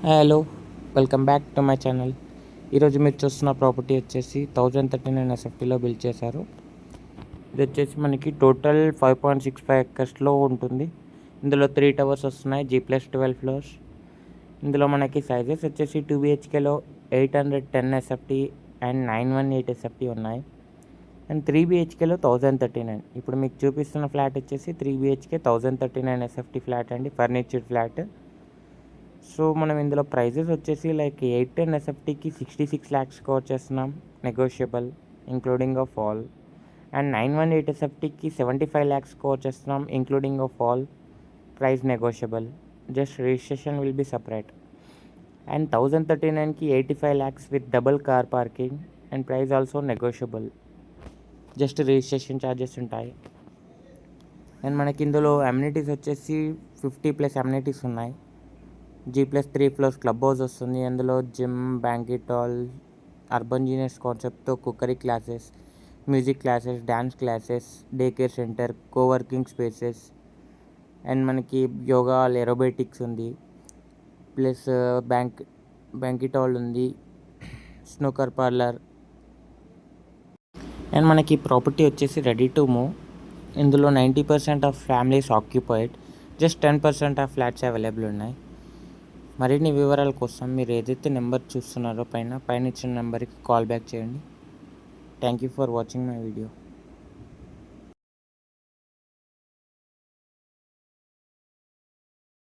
Hello, welcome back to my channel. ఈరోజు మీరు చూస్తున్న ప్రాపర్టీ వచ్చేసి 1039 ఎస్ఎఫ్టీలో బిల్డ్ చేశారు. ఇది వచ్చేసి మనకి టోటల్ 5.65 ఎకర్స్లో ఉంటుంది. ఇందులో 3 టవర్స్ వస్తున్నాయి, G+12 ఫ్లోర్స్. ఇందులో మనకి సైజెస్ వచ్చేసి 2 BHKలో 810 ఎస్ఎఫ్టీ అండ్ 918 ఎస్ఎఫ్టీ ఉన్నాయి. అండ్ 3 BHKలో 1039. ఇప్పుడు మీకు చూపిస్తున్న ఫ్లాట్ వచ్చేసి 3 BHK 1039 ఎస్ఎఫ్టీ ఫ్లాట్ అండి, ఫర్నిచర్డ్ ఫ్లాట్. సో మనం ఇందులో ప్రైజెస్ వచ్చేసి లైక్ 810 ఎస్ఎఫ్టీకి 66 lakhs స్కోర్ చేస్తున్నాం, negotiable including of all. And 918 ఎస్ఎఫ్టీకి 75 lakhs స్కోర్ చేస్తున్నాం, including of all. Price negotiable, just registration will be separate. And 1039కి 85 lakhs with double car parking and price also negotiable, just registration charges ఉంటాయి. And మనకి ఇందులో amenities వచ్చేసి 50+ amenities ఉన్నాయి. G+3 floors club house వస్తుంది. అందులో gym, banquet hall, urban genius కాన్సెప్ట్తో cookery classes, music classes, dance classes, day care centre, co-working spaces and మనకి yoga, aerobatics ఉంది. ప్లస్ బ్యాంకెట్ హాల్ ఉంది, స్నూకర్ పార్లర్. అండ్ మనకి property వచ్చేసి ready to move. ఇందులో 90% of families occupied, just 10% of flats available ఉన్నాయి. మరిన్ని వివరాల కోసం మీరు ఏదైతే నెంబర్ చూస్తున్నారో పైన ఇచ్చిన నెంబర్కి కాల్ బ్యాక్ చేయండి. Thank you for watching my video.